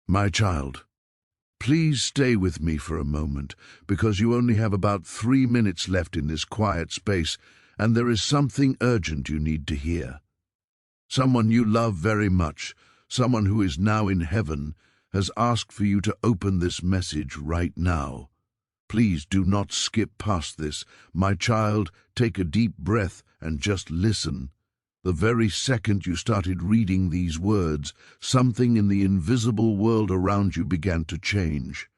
My child, please stay with me for a moment, because you only have about 3 minutes left in this quiet space, and there is something urgent you need to hear. Someone you love very much, someone who is now in heaven, has asked for you to open this message right now. Please do not skip past this. My child, take a deep breath and just listen. The very second you started reading these words, something in the invisible world around you began to change.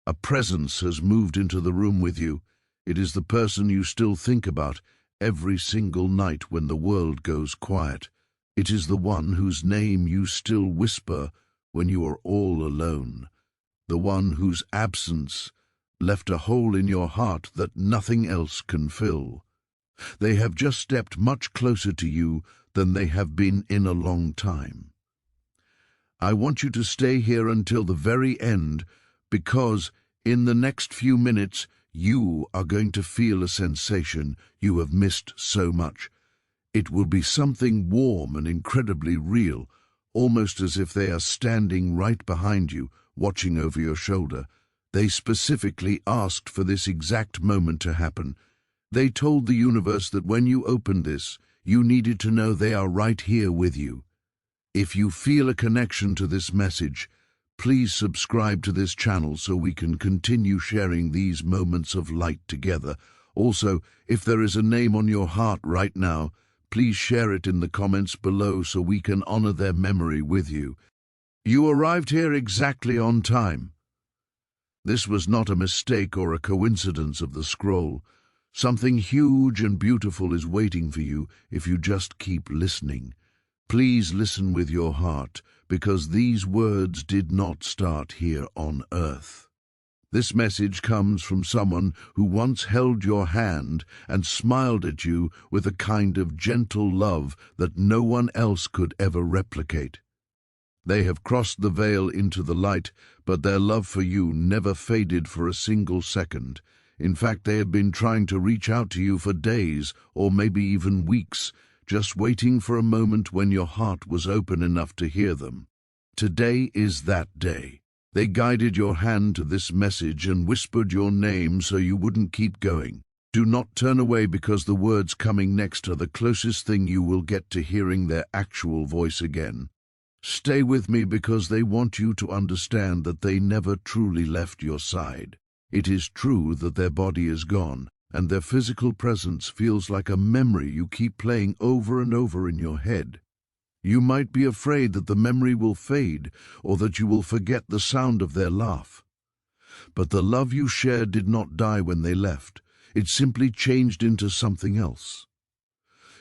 A presence has moved into the room with you. It is the person you still think about every single night when the world goes quiet. It is the one whose name you still whisper when you are all alone. The one whose absence left a hole in your heart that nothing else can fill. They have just stepped much closer to you than they have been in a long time. I want you to stay here until the very end, because in the next few minutes you are going to feel a sensation you have missed so much. It will be something warm and incredibly real, almost as if they are standing right behind you, watching over your shoulder. They specifically asked for this exact moment to happen. They told the universe that when you opened this, you needed to know they are right here with you. If you feel a connection to this message, please subscribe to this channel so we can continue sharing these moments of light together. Also, if there is a name on your heart right now, please share it in the comments below so we can honor their memory with you. You arrived here exactly on time. This was not a mistake or a coincidence of the scroll. Something huge and beautiful is waiting for you if you just keep listening. Please listen with your heart, because these words did not start here on earth. This message comes from someone who once held your hand and smiled at you with a kind of gentle love that no one else could ever replicate. They have crossed the veil into the light, but their love for you never faded for a single second. In fact, they have been trying to reach out to you for days, or maybe even weeks, just waiting for a moment when your heart was open enough to hear them. Today is that day. They guided your hand to this message and whispered your name so you wouldn't keep going. Do not turn away, because the words coming next are the closest thing you will get to hearing their actual voice again. Stay with me, because they want you to understand that they never truly left your side. It is true that their body is gone, and their physical presence feels like a memory you keep playing over and over in your head. You might be afraid that the memory will fade, or that you will forget the sound of their laugh. But the love you shared did not die when they left. It simply changed into something else.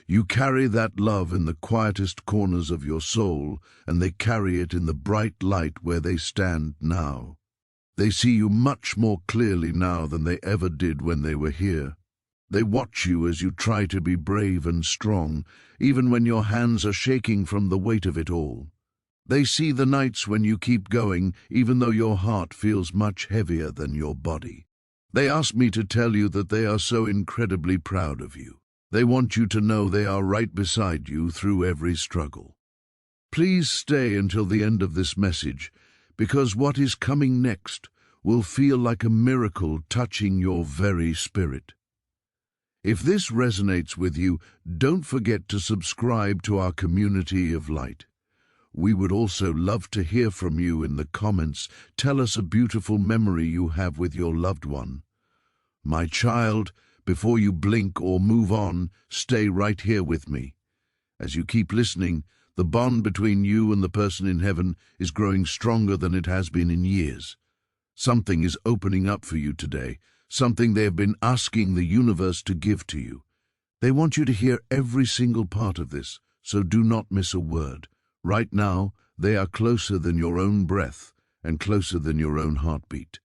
You carry that love in the quietest corners of your soul, and they carry it in the bright light where they stand now. They see you much more clearly now than they ever did when they were here. They watch you as you try to be brave and strong, even when your hands are shaking from the weight of it all. They see the nights when you keep going, even though your heart feels much heavier than your body. They ask me to tell you that they are so incredibly proud of you. They want you to know they are right beside you through every struggle. Please stay until the end of this message, because what is coming next will feel like a miracle touching your very spirit. If this resonates with you, don't forget to subscribe to our community of light. We would also love to hear from you in the comments. Tell us a beautiful memory you have with your loved one. My child, before you blink or move on, stay right here with me. As you keep listening, the bond between you and the person in heaven is growing stronger than it has been in years. Something is opening up for you today, something they have been asking the universe to give to you. They want you to hear every single part of this, so do not miss a word. Right now, they are closer than your own breath and closer than your own heartbeat.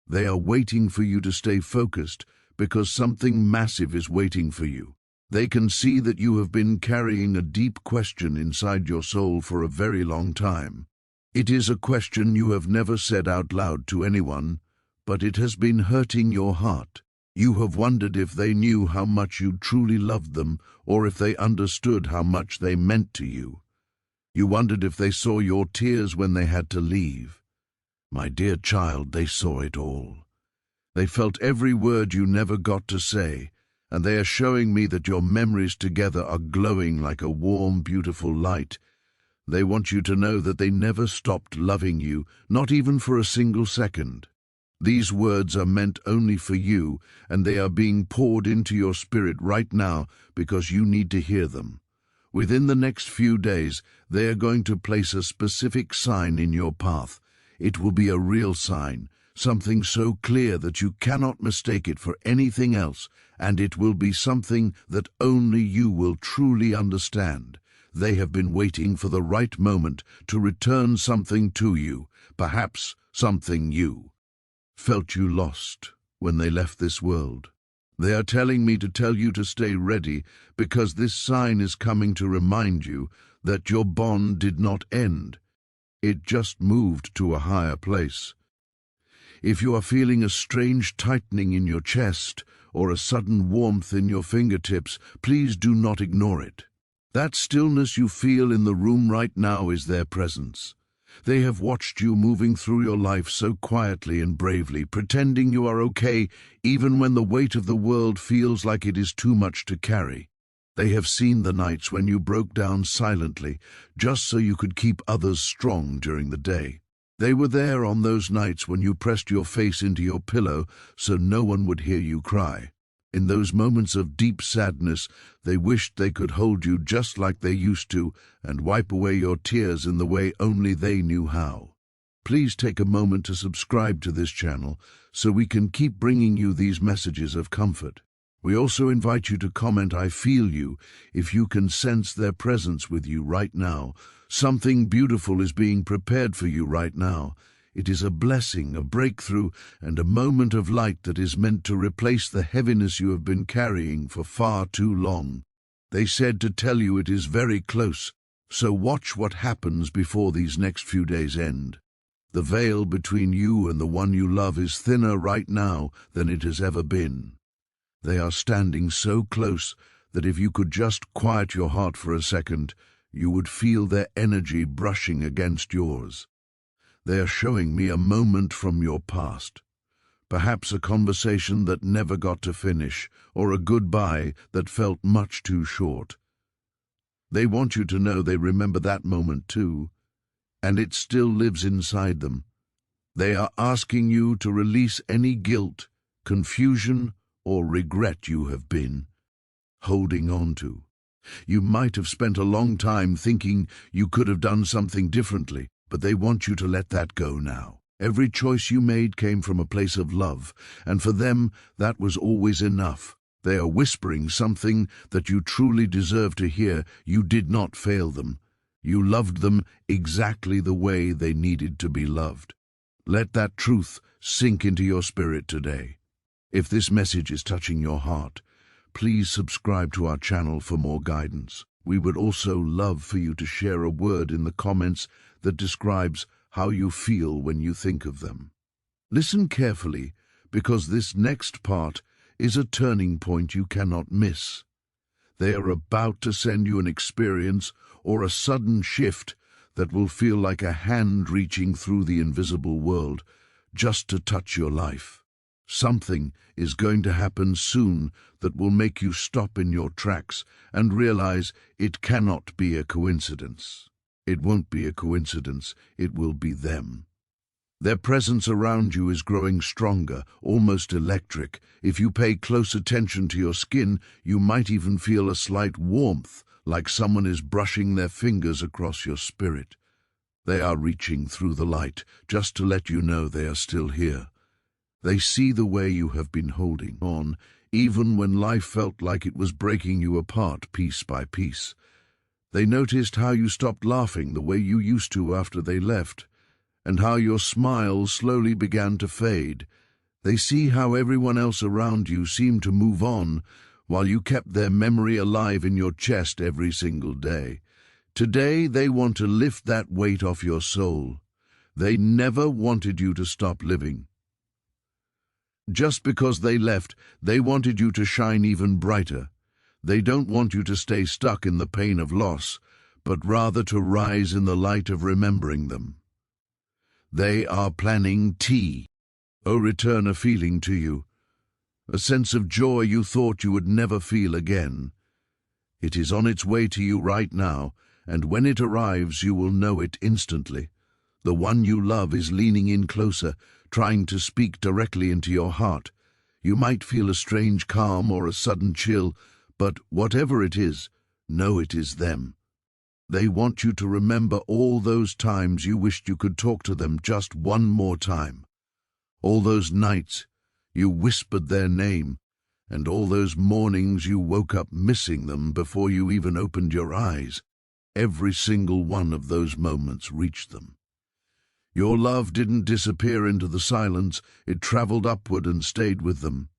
They are waiting for you to stay focused, because something massive is waiting for you. They can see that you have been carrying a deep question inside your soul for a very long time. It is a question you have never said out loud to anyone, but it has been hurting your heart. You have wondered if they knew how much you truly loved them, or if they understood how much they meant to you. You wondered if they saw your tears when they had to leave. My dear child, they saw it all. They felt every word you never got to say, and they are showing me that your memories together are glowing like a warm, beautiful light. They want you to know that they never stopped loving you, not even for a single second. These words are meant only for you, and they are being poured into your spirit right now because you need to hear them. Within the next few days, they are going to place a specific sign in your path. It will be a real sign, something so clear that you cannot mistake it for anything else, and it will be something that only you will truly understand. They have been waiting for the right moment to return something to you, perhaps something you felt you lost when they left this world. They are telling me to tell you to stay ready because this sign is coming to remind you that your bond did not end. It just moved to a higher place. If you are feeling a strange tightening in your chest or a sudden warmth in your fingertips, please do not ignore it. That stillness you feel in the room right now is their presence. They have watched you moving through your life so quietly and bravely, pretending you are okay even when the weight of the world feels like it is too much to carry. They have seen the nights when you broke down silently, just so you could keep others strong during the day. They were there on those nights when you pressed your face into your pillow so no one would hear you cry. In those moments of deep sadness, they wished they could hold you just like they used to and wipe away your tears in the way only they knew how. Please take a moment to subscribe to this channel so we can keep bringing you these messages of comfort. We also invite you to comment "I feel you" if you can sense their presence with you right now. Something beautiful is being prepared for you right now. It is a blessing, a breakthrough, and a moment of light that is meant to replace the heaviness you have been carrying for far too long. They said to tell you it is very close, so watch what happens before these next few days end. The veil between you and the one you love is thinner right now than it has ever been. They are standing so close that if you could just quiet your heart for a second, you would feel their energy brushing against yours. They are showing me a moment from your past, perhaps a conversation that never got to finish, or a goodbye that felt much too short. They want you to know they remember that moment too, and it still lives inside them. They are asking you to release any guilt, confusion, or regret you have been holding on to. You might have spent a long time thinking you could have done something differently, but they want you to let that go now. Every choice you made came from a place of love, and for them that was always enough. They are whispering something that you truly deserve to hear. You did not fail them. You loved them exactly the way they needed to be loved. Let that truth sink into your spirit today. If this message is touching your heart, please subscribe to our channel for more guidance. We would also love for you to share a word in the comments that describes how you feel when you think of them. Listen carefully, because this next part is a turning point you cannot miss. They are about to send you an experience or a sudden shift that will feel like a hand reaching through the invisible world just to touch your life. Something is going to happen soon that will make you stop in your tracks and realize it cannot be a coincidence. It won't be a coincidence, it will be them. Their presence around you is growing stronger, almost electric. If you pay close attention to your skin, you might even feel a slight warmth, like someone is brushing their fingers across your spirit. They are reaching through the light, just to let you know they are still here. They see the way you have been holding on, even when life felt like it was breaking you apart piece by piece. They noticed how you stopped laughing the way you used to after they left, and how your smile slowly began to fade. They see how everyone else around you seemed to move on, while you kept their memory alive in your chest every single day. Today they want to lift that weight off your soul. They never wanted you to stop living. Just because they left, they wanted you to shine even brighter. They don't want you to stay stuck in the pain of loss, but rather to rise in the light of remembering them. They are planning tea. Oh, return a feeling to you, a sense of joy you thought you would never feel again. It is on its way to you right now, and when it arrives you will know it instantly. The one you love is leaning in closer, trying to speak directly into your heart. You might feel a strange calm or a sudden chill, but whatever it is, know it is them. They want you to remember all those times you wished you could talk to them just one more time. All those nights you whispered their name, and all those mornings you woke up missing them before you even opened your eyes. Every single one of those moments reached them. Your love didn't disappear into the silence, it traveled upward and stayed with them.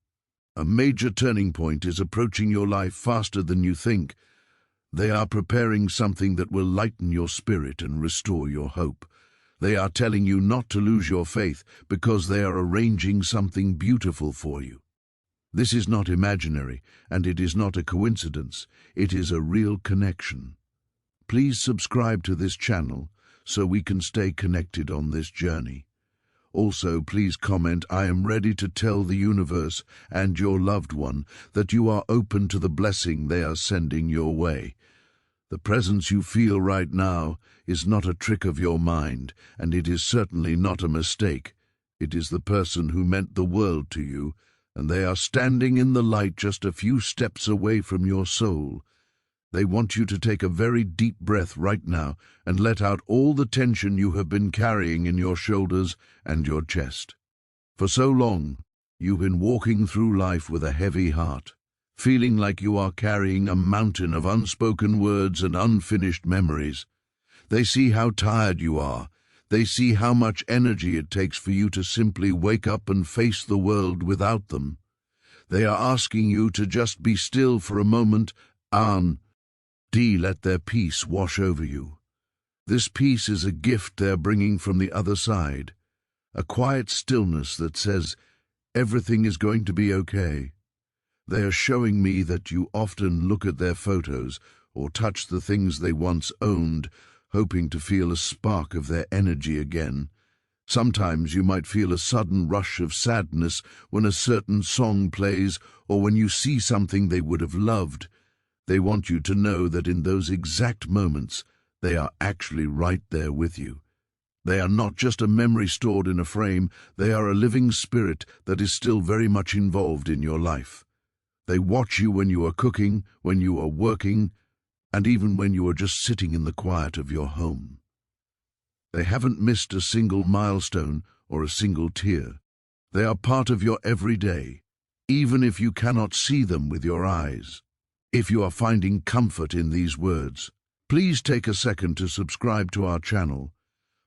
A major turning point is approaching your life faster than you think. They are preparing something that will lighten your spirit and restore your hope. They are telling you not to lose your faith because they are arranging something beautiful for you. This is not imaginary, and it is not a coincidence. It is a real connection. Please subscribe to this channel so we can stay connected on this journey. Also, please comment, "I am ready to tell the universe and your loved one that you are open to the blessing they are sending your way." The presence you feel right now is not a trick of your mind, and it is certainly not a mistake. It is the person who meant the world to you, and they are standing in the light just a few steps away from your soul. They want you to take a very deep breath right now and let out all the tension you have been carrying in your shoulders and your chest. For so long, you've been walking through life with a heavy heart, feeling like you are carrying a mountain of unspoken words and unfinished memories. They see how tired you are. They see how much energy it takes for you to simply wake up and face the world without them. They are asking you to just be still for a moment and let their peace wash over you. This peace is a gift they're bringing from the other side, a quiet stillness that says, everything is going to be okay. They are showing me that you often look at their photos or touch the things they once owned, hoping to feel a spark of their energy again. Sometimes you might feel a sudden rush of sadness when a certain song plays or when you see something they would have loved. They want you to know that in those exact moments, they are actually right there with you. They are not just a memory stored in a frame, they are a living spirit that is still very much involved in your life. They watch you when you are cooking, when you are working, and even when you are just sitting in the quiet of your home. They haven't missed a single milestone or a single tear. They are part of your everyday, even if you cannot see them with your eyes. If you are finding comfort in these words, please take a second to subscribe to our channel.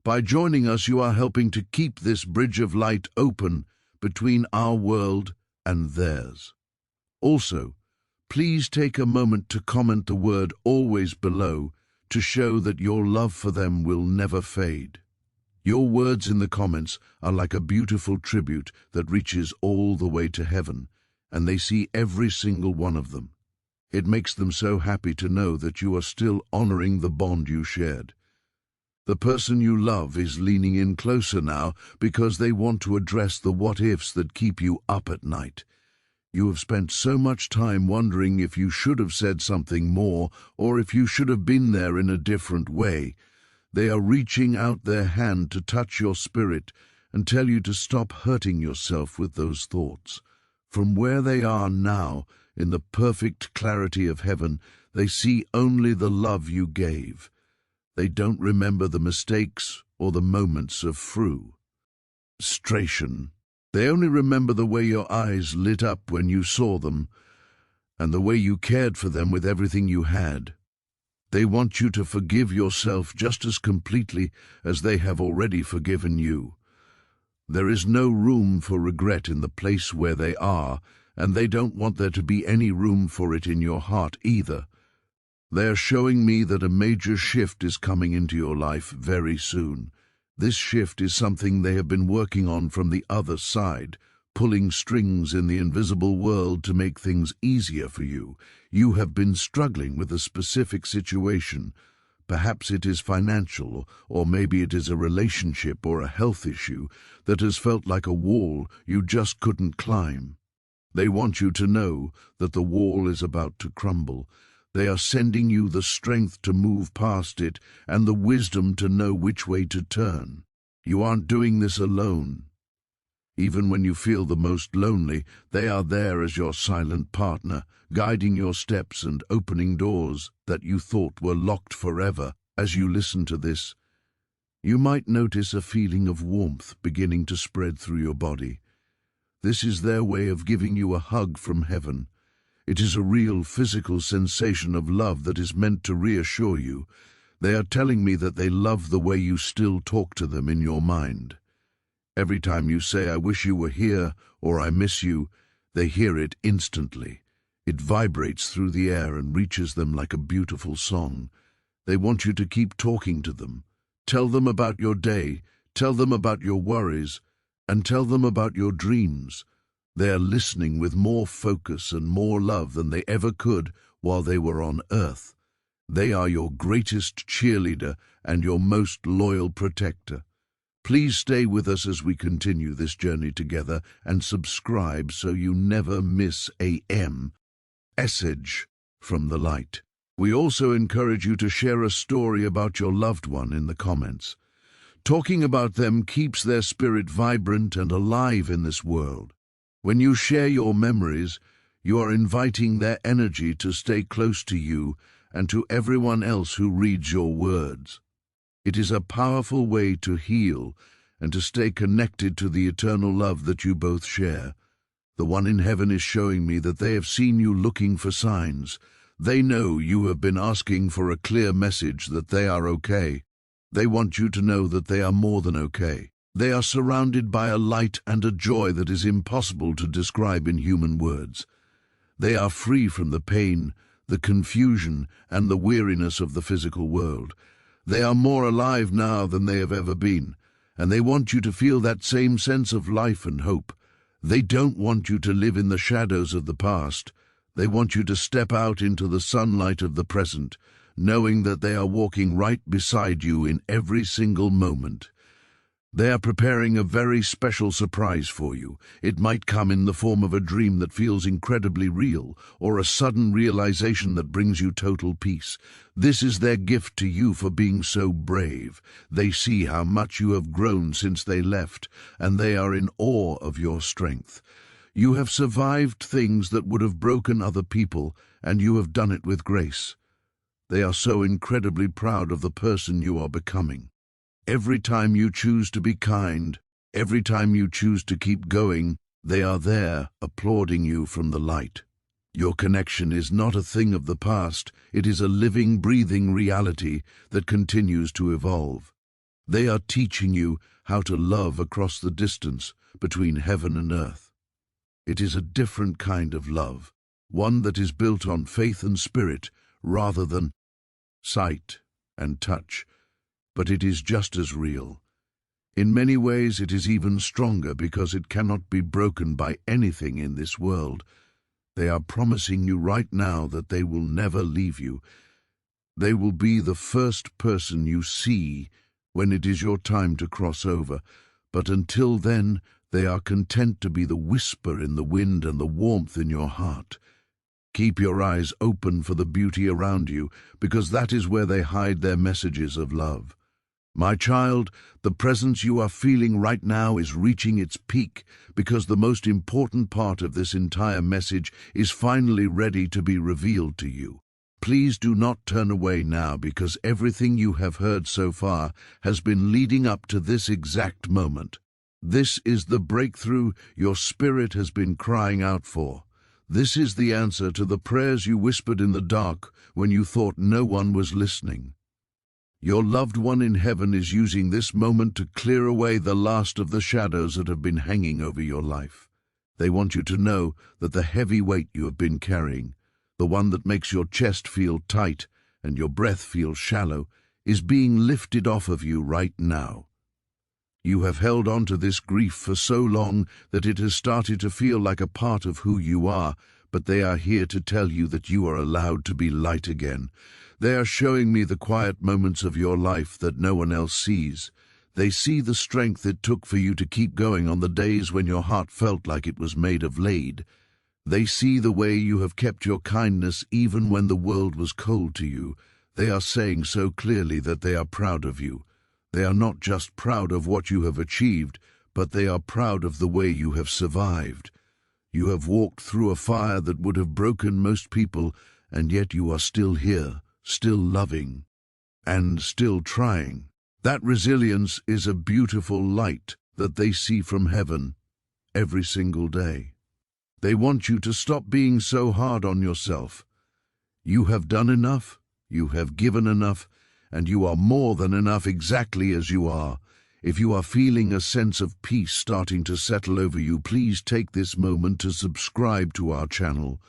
By joining us, you are helping to keep this bridge of light open between our world and theirs. Also, please take a moment to comment the word "always" below to show that your love for them will never fade. Your words in the comments are like a beautiful tribute that reaches all the way to heaven, and they see every single one of them. It makes them so happy to know that you are still honoring the bond you shared. The person you love is leaning in closer now because they want to address the what-ifs that keep you up at night. You have spent so much time wondering if you should have said something more or if you should have been there in a different way. They are reaching out their hand to touch your spirit and tell you to stop hurting yourself with those thoughts. From where they are now, in the perfect clarity of heaven, they see only the love you gave. They don't remember the mistakes or the moments of frustration. They only remember the way your eyes lit up when you saw them, and the way you cared for them with everything you had. They want you to forgive yourself just as completely as they have already forgiven you. There is no room for regret in the place where they are, and they don't want there to be any room for it in your heart either. They are showing me that a major shift is coming into your life very soon. This shift is something they have been working on from the other side, pulling strings in the invisible world to make things easier for you. You have been struggling with a specific situation, Perhaps it is financial, or maybe it is a relationship or a health issue that has felt like a wall you just couldn't climb. They want you to know that the wall is about to crumble. They are sending you the strength to move past it and the wisdom to know which way to turn. You aren't doing this alone. Even when you feel the most lonely, they are there as your silent partner, guiding your steps and opening doors that you thought were locked forever. As you listen to this, you might notice a feeling of warmth beginning to spread through your body. This is their way of giving you a hug from heaven. It is a real physical sensation of love that is meant to reassure you. They are telling me that they love the way you still talk to them in your mind. Every time you say, "I wish you were here," or "I miss you," they hear it instantly. It vibrates through the air and reaches them like a beautiful song. They want you to keep talking to them. Tell them about your day, tell them about your worries, and tell them about your dreams. They are listening with more focus and more love than they ever could while they were on earth. They are your greatest cheerleader and your most loyal protector. Please stay with us as we continue this journey together and subscribe so you never miss a message from the light. We also encourage you to share a story about your loved one in the comments. Talking about them keeps their spirit vibrant and alive in this world. When you share your memories, you are inviting their energy to stay close to you and to everyone else who reads your words. It is a powerful way to heal and to stay connected to the eternal love that you both share. The one in heaven is showing me that they have seen you looking for signs. They know you have been asking for a clear message that they are okay. They want you to know that they are more than okay. They are surrounded by a light and a joy that is impossible to describe in human words. They are free from the pain, the confusion, and the weariness of the physical world. They are more alive now than they have ever been, and they want you to feel that same sense of life and hope. They don't want you to live in the shadows of the past. They want you to step out into the sunlight of the present, knowing that they are walking right beside you in every single moment. They are preparing a very special surprise for you. It might come in the form of a dream that feels incredibly real, or a sudden realization that brings you total peace. This is their gift to you for being so brave. They see how much you have grown since they left, and they are in awe of your strength. You have survived things that would have broken other people, and you have done it with grace. They are so incredibly proud of the person you are becoming. Every time you choose to be kind, every time you choose to keep going, they are there, applauding you from the light. Your connection is not a thing of the past, it is a living, breathing reality that continues to evolve. They are teaching you how to love across the distance between heaven and earth. It is a different kind of love, one that is built on faith and spirit rather than sight and touch. But it is just as real. In many ways it is even stronger because it cannot be broken by anything in this world. They are promising you right now that they will never leave you. They will be the first person you see when it is your time to cross over, but until then they are content to be the whisper in the wind and the warmth in your heart. Keep your eyes open for the beauty around you, because that is where they hide their messages of love. My child, the presence you are feeling right now is reaching its peak because the most important part of this entire message is finally ready to be revealed to you. Please do not turn away now because everything you have heard so far has been leading up to this exact moment. This is the breakthrough your spirit has been crying out for. This is the answer to the prayers you whispered in the dark when you thought no one was listening. Your loved one in heaven is using this moment to clear away the last of the shadows that have been hanging over your life. They want you to know that the heavy weight you have been carrying, the one that makes your chest feel tight and your breath feel shallow, is being lifted off of you right now. You have held on to this grief for so long that it has started to feel like a part of who you are, but they are here to tell you that you are allowed to be light again. They are showing me the quiet moments of your life that no one else sees. They see the strength it took for you to keep going on the days when your heart felt like it was made of lead. They see the way you have kept your kindness even when the world was cold to you. They are saying so clearly that they are proud of you. They are not just proud of what you have achieved, but they are proud of the way you have survived. You have walked through a fire that would have broken most people, and yet you are still here, still loving, and still trying. That resilience is a beautiful light that they see from heaven every single day. They want you to stop being so hard on yourself. You have done enough, you have given enough, and you are more than enough exactly as you are. If you are feeling a sense of peace starting to settle over you, please take this moment to subscribe to our channel.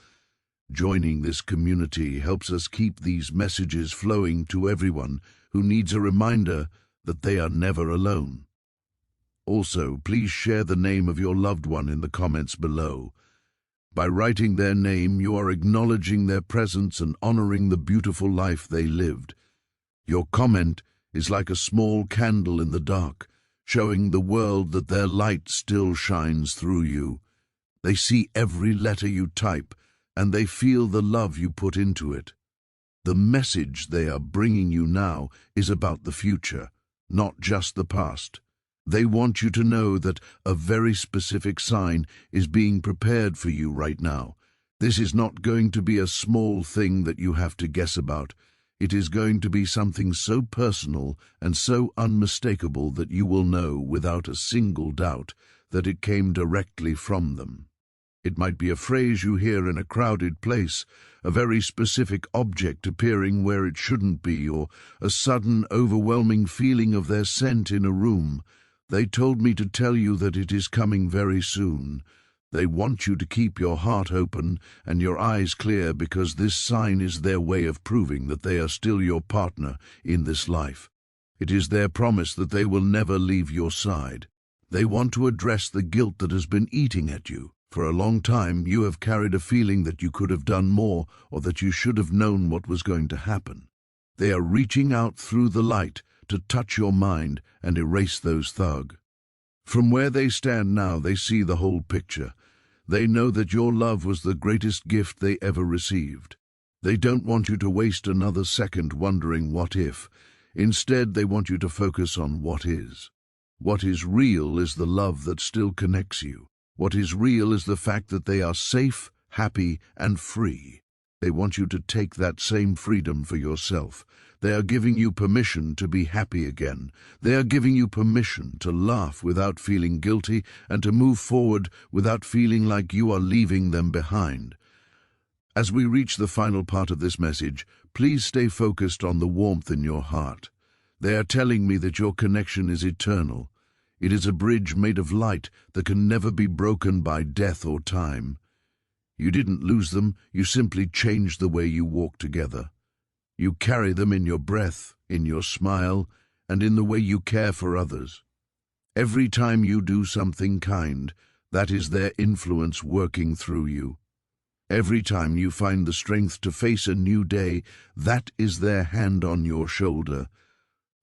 Joining this community helps us keep these messages flowing to everyone who needs a reminder that they are never alone. Also, please share the name of your loved one in the comments below. By writing their name, you are acknowledging their presence and honoring the beautiful life they lived. Your comment is like a small candle in the dark, showing the world that their light still shines through you. They see every letter you type, and they feel the love you put into it. The message they are bringing you now is about the future, not just the past. They want you to know that a very specific sign is being prepared for you right now. This is not going to be a small thing that you have to guess about. It is going to be something so personal and so unmistakable that you will know without a single doubt that it came directly from them. It might be a phrase you hear in a crowded place, a very specific object appearing where it shouldn't be, or a sudden, overwhelming feeling of their scent in a room. They told me to tell you that it is coming very soon. They want you to keep your heart open and your eyes clear, because this sign is their way of proving that they are still your partner in this life. It is their promise that they will never leave your side. They want to address the guilt that has been eating at you. For a long time, you have carried a feeling that you could have done more, or that you should have known what was going to happen. They are reaching out through the light to touch your mind and erase those thugs. From where they stand now, they see the whole picture. They know that your love was the greatest gift they ever received. They don't want you to waste another second wondering what if. Instead, they want you to focus on what is. What is real is the love that still connects you. What is real is the fact that they are safe, happy, and free. They want you to take that same freedom for yourself. They are giving you permission to be happy again. They are giving you permission to laugh without feeling guilty and to move forward without feeling like you are leaving them behind. As we reach the final part of this message, please stay focused on the warmth in your heart. They are telling me that your connection is eternal. It is a bridge made of light that can never be broken by death or time. You didn't lose them, you simply changed the way you walk together. You carry them in your breath, in your smile, and in the way you care for others. Every time you do something kind, that is their influence working through you. Every time you find the strength to face a new day, that is their hand on your shoulder.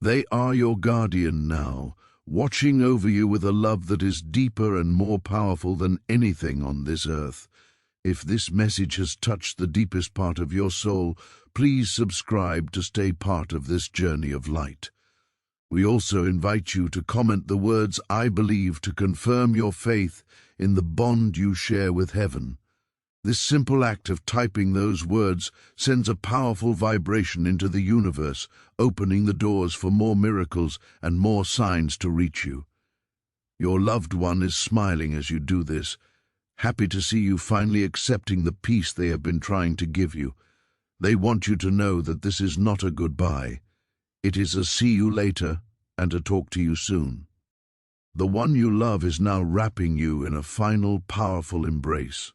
They are your guardian now, watching over you with a love that is deeper and more powerful than anything on this earth. If this message has touched the deepest part of your soul, please subscribe to stay part of this journey of light. We also invite you to comment the words "I believe" to confirm your faith in the bond you share with heaven. This simple act of typing those words sends a powerful vibration into the universe, opening the doors for more miracles and more signs to reach you. Your loved one is smiling as you do this, happy to see you finally accepting the peace they have been trying to give you. They want you to know that this is not a goodbye. It is a see you later and a talk to you soon. The one you love is now wrapping you in a final, powerful embrace.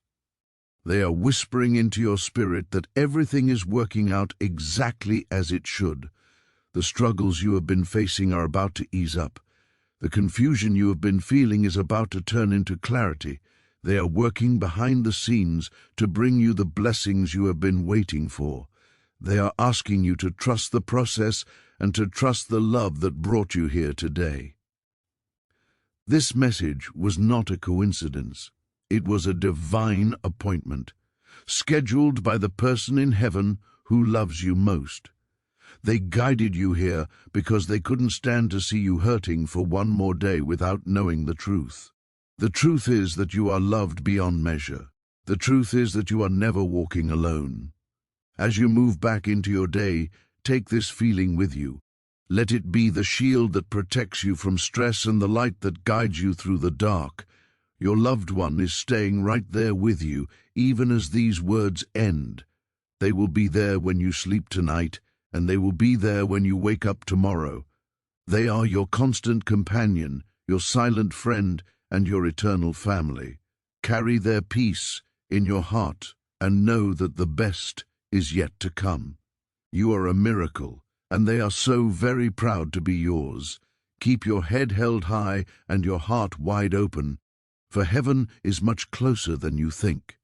They are whispering into your spirit that everything is working out exactly as it should. The struggles you have been facing are about to ease up. The confusion you have been feeling is about to turn into clarity. They are working behind the scenes to bring you the blessings you have been waiting for. They are asking you to trust the process and to trust the love that brought you here today. This message was not a coincidence. It was a divine appointment, scheduled by the person in heaven who loves you most. They guided you here because they couldn't stand to see you hurting for one more day without knowing the truth. The truth is that you are loved beyond measure. The truth is that you are never walking alone. As you move back into your day, take this feeling with you. Let it be the shield that protects you from stress and the light that guides you through the dark. Your loved one is staying right there with you, even as these words end. They will be there when you sleep tonight, and they will be there when you wake up tomorrow. They are your constant companion, your silent friend, and your eternal family. Carry their peace in your heart and know that the best is yet to come. You are a miracle, and they are so very proud to be yours. Keep your head held high and your heart wide open, for heaven is much closer than you think.